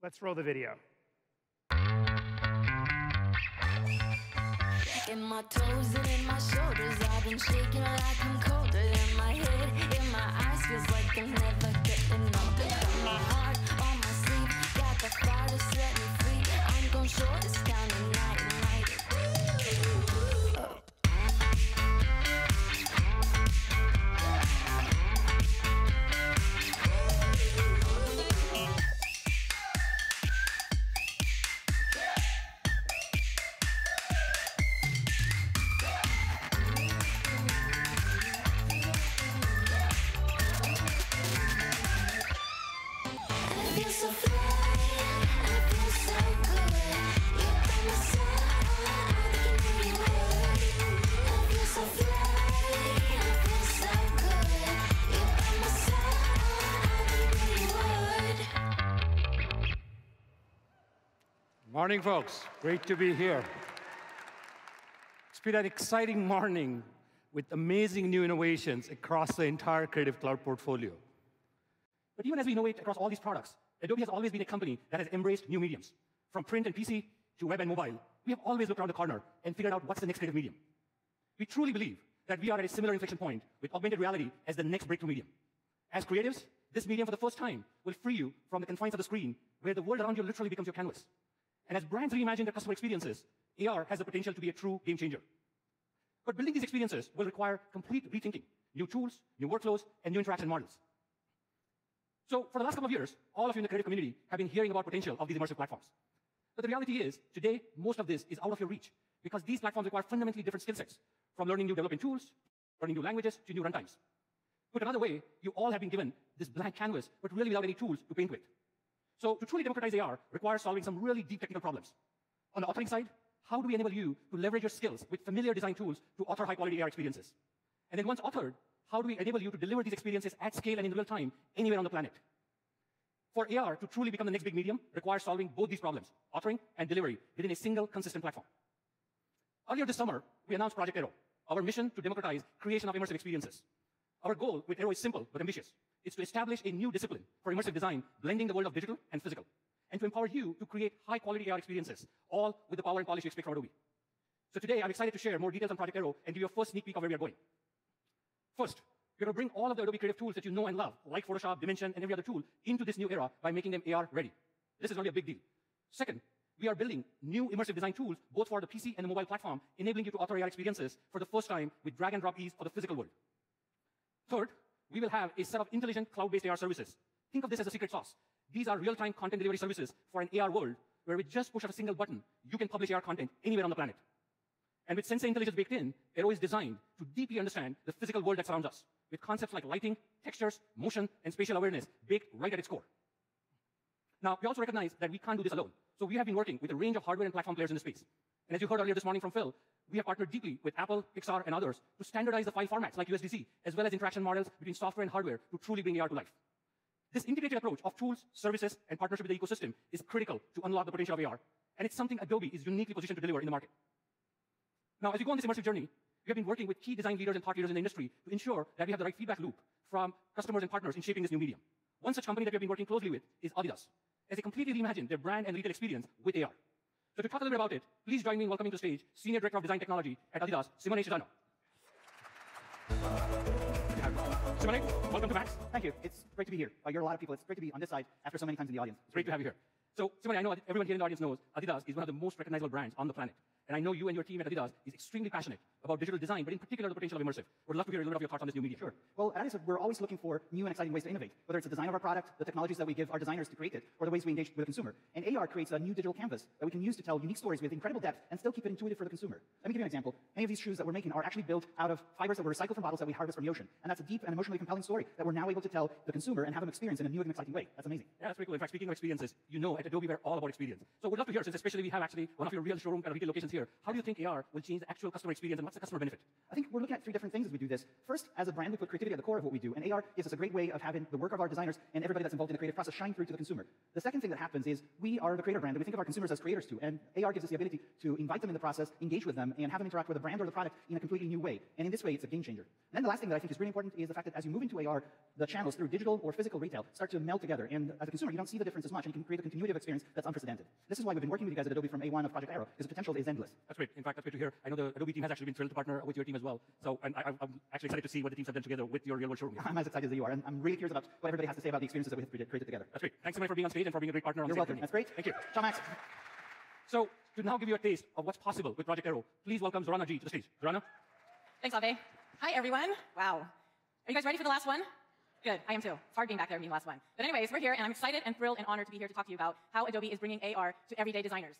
Let's roll the video. In my toes and in my shoulders, I've been shaking like I'm colder. In my head, in my eyes, feels like I'm never getting older. Got my heart on my sleeve, got the fire to set me free. I'm gon' show this down tonight and light it. Morning, folks. Great to be here. It's been an exciting morning with amazing new innovations across the entire Creative Cloud portfolio. But even as we innovate across all these products, Adobe has always been a company that has embraced new mediums. From print and PC to web and mobile, we have always looked around the corner and figured out what's the next creative medium. We truly believe that we are at a similar inflection point with augmented reality as the next breakthrough medium. As creatives, this medium for the first time will free you from the confines of the screen, where the world around you literally becomes your canvas. And as brands reimagine their customer experiences, AR has the potential to be a true game changer. But building these experiences will require complete rethinking, new tools, new workflows, and new interaction models. So for the last couple of years, all of you in the creative community have been hearing about potential of these immersive platforms. But the reality is, today, most of this is out of your reach, because these platforms require fundamentally different skill sets, from learning new development tools, learning new languages, to new runtimes. Put another way, you all have been given this blank canvas, but really without any tools to paint with. So to truly democratize AR requires solving some really deep technical problems. On the authoring side, how do we enable you to leverage your skills with familiar design tools to author high-quality AR experiences? And then once authored, how do we enable you to deliver these experiences at scale and in real time anywhere on the planet? For AR to truly become the next big medium requires solving both these problems, authoring and delivery, within a single consistent platform. Earlier this summer, we announced Project Aero, our mission to democratize creation of immersive experiences. Our goal with Aero is simple but ambitious. It's to establish a new discipline for immersive design, blending the world of digital and physical, and to empower you to create high-quality AR experiences, all with the power and polish you expect from Adobe. So today, I'm excited to share more details on Project Aero and give you a first sneak peek of where we are going. First, we're going to bring all of the Adobe creative tools that you know and love, like Photoshop, Dimension, and every other tool, into this new era by making them AR ready. This is going to be a big deal. Second, we are building new immersive design tools, both for the PC and the mobile platform, enabling you to author AR experiences for the first time with drag-and-drop ease for the physical world. Third, we will have a set of intelligent cloud-based AR services. Think of this as a secret sauce. These are real-time content delivery services for an AR world where with just push of a single button, you can publish AR content anywhere on the planet. And with sensor intelligence baked in, Aero is designed to deeply understand the physical world that surrounds us, with concepts like lighting, textures, motion, and spatial awareness baked right at its core. Now, we also recognize that we can't do this alone. So we have been working with a range of hardware and platform players in the space. And as you heard earlier this morning from Phil, we have partnered deeply with Apple, Pixar, and others to standardize the file formats like USDC, as well as interaction models between software and hardware to truly bring AR to life. This integrated approach of tools, services, and partnership with the ecosystem is critical to unlock the potential of AR, and it's something Adobe is uniquely positioned to deliver in the market. Now, as we go on this immersive journey, we have been working with key design leaders and thought leaders in the industry to ensure that we have the right feedback loop from customers and partners in shaping this new medium. One such company that we have been working closely with is Adidas, as they completely reimagined their brand and retail experience with AR. So to talk a little bit about it, please join me in welcoming to the stage Senior Director of Design Technology at Adidas, Simone Citano. Simone, welcome to Max. Thank you. It's great to be here. You're a lot of people. It's great to be on this side after so many times in the audience. It's great to have you here. So, Simone, I know everyone here in the audience knows Adidas is one of the most recognizable brands on the planet. And I know you and your team at Adidas is extremely passionate about digital design, but in particular the potential of immersive. We'd love to hear a little bit of your thoughts on this new medium. Sure. Well, at Adidas, we're always looking for new and exciting ways to innovate, whether it's the design of our product, the technologies that we give our designers to create it, or the ways we engage with the consumer. And AR creates a new digital canvas that we can use to tell unique stories with incredible depth and still keep it intuitive for the consumer. Let me give you an example. Any of these shoes that we're making are actually built out of fibers that were recycled from bottles that we harvest from the ocean. And that's a deep and emotionally compelling story that we're now able to tell the consumer and have them experience in a new and exciting way. That's amazing. Yeah, that's pretty cool. In fact, speaking of experiences, you know at Adobe we're all about experience. So we'd love to hear, since especially we have actually one of your real showroom retail locations here, how do you think AR will change the actual customer experience, and What's the customer benefit? I think we're looking at three different things as we do this. First, as a brand, we put creativity at the core of what we do, and AR gives us a great way of having the work of our designers and everybody that's involved in the creative process shine through to the consumer. The second thing that happens is we are the creator brand, and we think of our consumers as creators too, and AR gives us the ability to invite them in the process, engage with them, and have them interact with the brand or the product in a completely new way. And in this way, it's a game changer. And then the last thing that I think is really important is the fact that as you move into AR, the channels through digital or physical retail start to meld together, and as a consumer, you don't see the difference as much, and you can create a continuity of experience that's unprecedented. This is why we've been working with you guys at Adobe from A1 of Project Aero, because the potential is endless. That's great. In fact, that's great to hear. I know the Adobe team has actually been thrilled to partner with your team as well. So, and I'm actually excited to see what the teams have done together with your real-world showroom. I'm as excited as you are, and I'm really curious about what everybody has to say about the experiences that we have created together. That's great. Thanks so much for being on stage and for being a great partner on You're the welcome. That's great. Thank you. Ciao, Max. So, to now give you a taste of what's possible with Project Aero, please welcome Zorana G to the stage. Zorana? Thanks, Ave. Hi, everyone. Wow. Are you guys ready for the last one? Good. I am too. It's hard being back there and being the last one. But anyways, we're here, and I'm excited and thrilled and honored to be here to talk to you about how Adobe is bringing AR to everyday designers.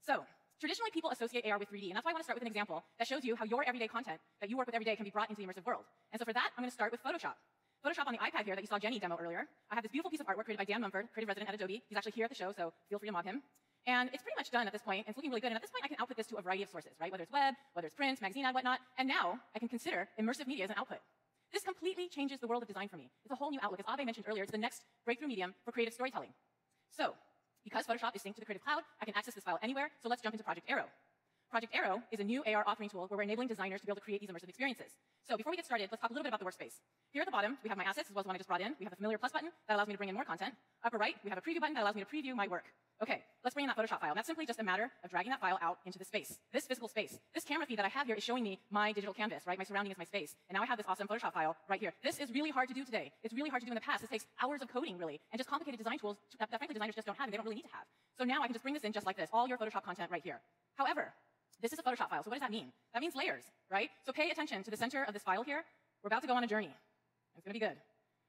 So, traditionally, people associate AR with 3D, and that's why I want to start with an example that shows you how your everyday content that you work with every day can be brought into the immersive world. And so for that, I'm going to start with Photoshop. Photoshop on the iPad here that you saw Jenny demo earlier. I have this beautiful piece of artwork created by Dan Mumford, creative resident at Adobe. He's actually here at the show, so feel free to mob him. And it's pretty much done at this point, and it's looking really good. And at this point, I can output this to a variety of sources, right? Whether it's web, whether it's print, magazine ad, whatnot. And now I can consider immersive media as an output. This completely changes the world of design for me. It's a whole new outlook. As Abe mentioned earlier, it's the next breakthrough medium for creative storytelling. So, because Photoshop is synced to the Creative Cloud, I can access this file anywhere. So let's jump into Project Aero. Project Aero is a new AR authoring tool where we're enabling designers to be able to create these immersive experiences. So before we get started, let's talk a little bit about the workspace. Here at the bottom, we have my assets, as well as the one I just brought in. We have a familiar plus button that allows me to bring in more content. Upper right, we have a preview button that allows me to preview my work. Okay, let's bring in that Photoshop file. And that's simply just a matter of dragging that file out into the space, this physical space. This camera feed that I have here is showing me my digital canvas, right? My surrounding is my space. And now I have this awesome Photoshop file right here. This is really hard to do today. It's really hard to do in the past. This takes hours of coding, really, and just complicated design tools that frankly designers just don't have and they don't really need to have. So now I can just bring this in just like this, all your Photoshop content right here. However, this is a Photoshop file, so what does that mean? That means layers, right? So pay attention to the center of this file here. We're about to go on a journey. It's going to be good.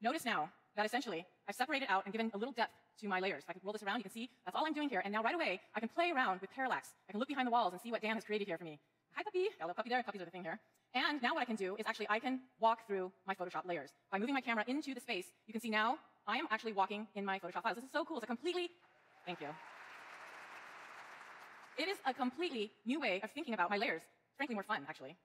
Notice now that essentially I've separated out and given a little depth to my layers. If I can roll this around, you can see that's all I'm doing here. And now right away, I can play around with parallax. I can look behind the walls and see what Dan has created here for me. Hi, puppy. Got a little puppy there. Puppies are the thing here. And now what I can do is actually I can walk through my Photoshop layers. By moving my camera into the space, you can see now I am actually walking in my Photoshop files. This is so cool. It's a completely, thank you. It is a completely new way of thinking about my layers. It's frankly more fun, actually.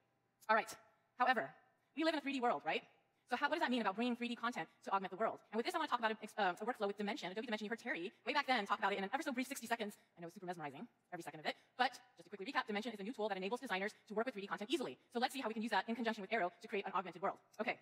All right. However, we live in a 3D world, right? So what does that mean about bringing 3D content to augment the world? And with this, I want to talk about a workflow with Dimension, Adobe Dimension. You heard Terry way back then talk about it in an ever so brief 60 seconds. I know it's super mesmerizing, every second of it. But just to quickly recap, Dimension is a new tool that enables designers to work with 3D content easily. So let's see how we can use that in conjunction with Aero to create an augmented world. Okay.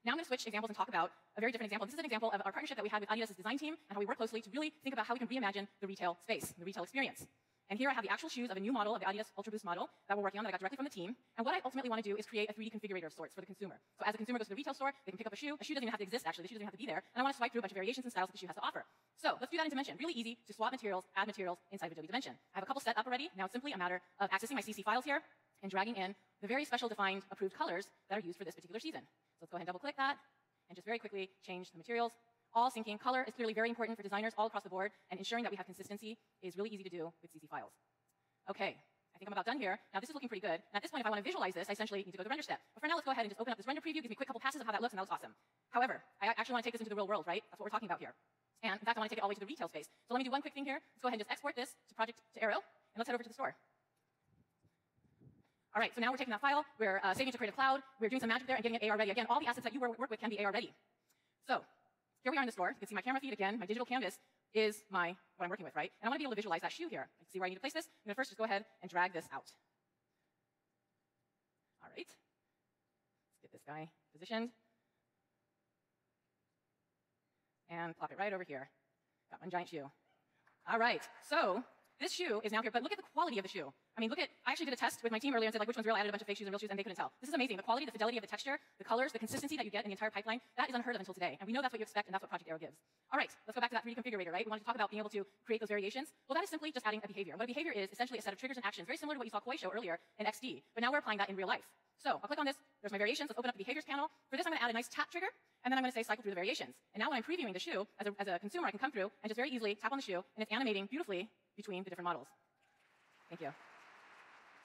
Now I'm going to switch examples and talk about a very different example. This is an example of our partnership that we had with Adidas' design team and how we work closely to really think about how we can reimagine the retail space, the retail experience. And here I have the actual shoes of a new model of the Adidas Ultra Boost model that we're working on that I got directly from the team. And what I ultimately want to do is create a 3D configurator of sorts for the consumer. So as a consumer goes to the retail store, they can pick up a shoe. A shoe doesn't even have to exist, actually. The shoe doesn't even have to be there. And I want to swipe through a bunch of variations and styles that the shoe has to offer. So let's do that in Dimension. Really easy to swap materials, add materials inside of Adobe Dimension. I have a couple set up already. Now it's simply a matter of accessing my CC files here and dragging in the very special defined approved colors that are used for this particular season. So let's go ahead and double click that and just very quickly change the materials. All syncing. Color is clearly very important for designers all across the board, and ensuring that we have consistency is really easy to do with CC files. Okay, I think I'm about done here. Now this is looking pretty good. And at this point, if I want to visualize this, I essentially need to go to the render step. But for now, let's go ahead and just open up this render preview, gives me a quick couple passes of how that looks, and that looks awesome. However, I actually want to take this into the real world, right? That's what we're talking about here. And in fact, I want to take it all the way to the retail space. So let me do one quick thing here. Let's go ahead and just export this to Aero, and let's head over to the store. All right, so now we're taking that file, we're saving it to Creative Cloud, we're doing some magic there and getting it AR ready. Again, all the assets that you work with can be AR ready. So here we are in the store. You can see my camera feed again, my digital canvas is what I'm working with, right? And I want to be able to visualize that shoe here. I can see where I need to place this. I'm going to first just go ahead and drag this out. All right. Let's get this guy positioned. And plop it right over here. Got one giant shoe. All right. So this shoe is now here, but look at the quality of the shoe. I mean, I actually did a test with my team earlier and said, like, which one's real? I added a bunch of fake shoes and real shoes, and they couldn't tell. This is amazing. The quality, the fidelity of the texture, the colors, the consistency that you get in the entire pipeline, that is unheard of until today. And we know that's what you expect, and that's what Project Aero gives. All right, let's go back to that 3D configurator, right? We wanted to talk about being able to create those variations. Well, that is simply just adding a behavior. What a behavior is essentially a set of triggers and actions, very similar to what you saw Koi show earlier in XD, but now we're applying that in real life. So I'll click on this. There's my variations. Let's open up the behaviors panel. For this, I'm going to add a nice tap trigger, and then I'm going to say cycle through the variations. And now when I'm previewing the shoe, as a consumer, I can come through and just very easily tap on the shoe, and it's animating beautifully between the different models. Thank you.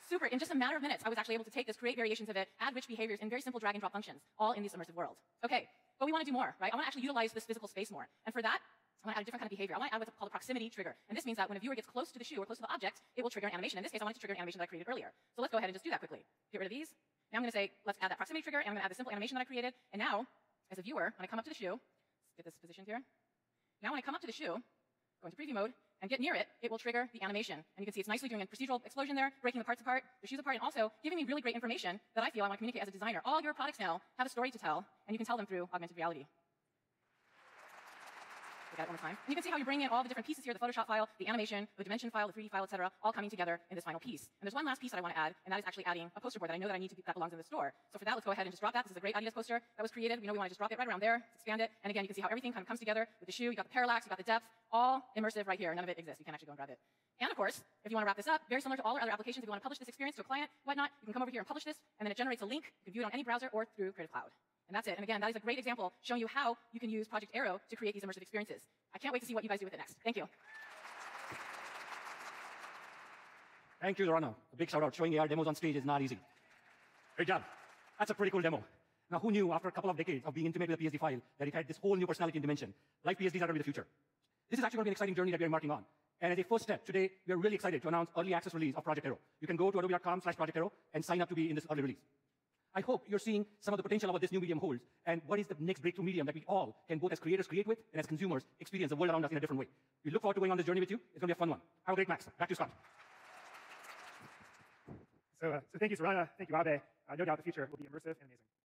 Super. In just a matter of minutes, I was actually able to take this, create variations of it, add rich behaviors, and very simple drag and drop functions, all in this immersive world. Okay, but we want to do more, right? I want to actually utilize this physical space more. And for that, I want to add a different kind of behavior. I want to add what's called a proximity trigger. And this means that when a viewer gets close to the shoe or close to the object, it will trigger an animation. In this case, I want it to trigger an animation that I created earlier. So let's go ahead and just do that quickly. Get rid of these. Now I'm going to say, let's add that proximity trigger, and I'm going to add the simple animation that I created. And now, as a viewer, when I come up to the shoe, let's get this positioned here. Now when I come up to the shoe, go into preview mode, and get near it, it will trigger the animation. And you can see it's nicely doing a procedural explosion there, breaking the parts apart, the shoes apart, and also giving me really great information that I feel I want to communicate as a designer. All your products now have a story to tell, and you can tell them through augmented reality. Look at it one more time. And you can see how you're bringing in all the different pieces here, the Photoshop file, the animation, the dimension file, the 3D file, etc., all coming together in this final piece. And there's one last piece that I want to add, and that is actually adding a poster board that I know that I need to that belongs in the store. So for that, let's go ahead and just drop that. This is a great Adidas poster that was created. We know we want to just drop it right around there, let's expand it. And again, you can see how everything kind of comes together with the shoe. You got the parallax, you got the depth, all immersive right here. None of it exists. You can't actually go and grab it. And of course, if you want to wrap this up, very similar to all our other applications, if you want to publish this experience to a client, whatnot, you can come over here and publish this, and then it generates a link. You can view it on any browser or through Creative Cloud. And that's it. And again, that is a great example showing you how you can use Project Aero to create these immersive experiences. I can't wait to see what you guys do with it next. Thank you. Thank you, Lorana. A big shout out. Showing AR demos on stage is not easy. Great job. That's a pretty cool demo. Now, who knew after a couple of decades of being intimate with a PSD file that it had this whole new personality and dimension? Live PSDs are going to be the future. This is actually going to be an exciting journey that we are embarking on. And as a first step, today, we are really excited to announce early access release of Project Aero. You can go to adobe.com/Project Aero and sign up to be in this early release. I hope you're seeing some of the potential of what this new medium holds, and what is the next breakthrough medium that we all can both as creators create with, and as consumers experience the world around us in a different way. We look forward to going on this journey with you. It's going to be a fun one. Have a great Max. Back to you, Scott. So thank you, Sarana. Thank you, Abe. No doubt the future will be immersive and amazing.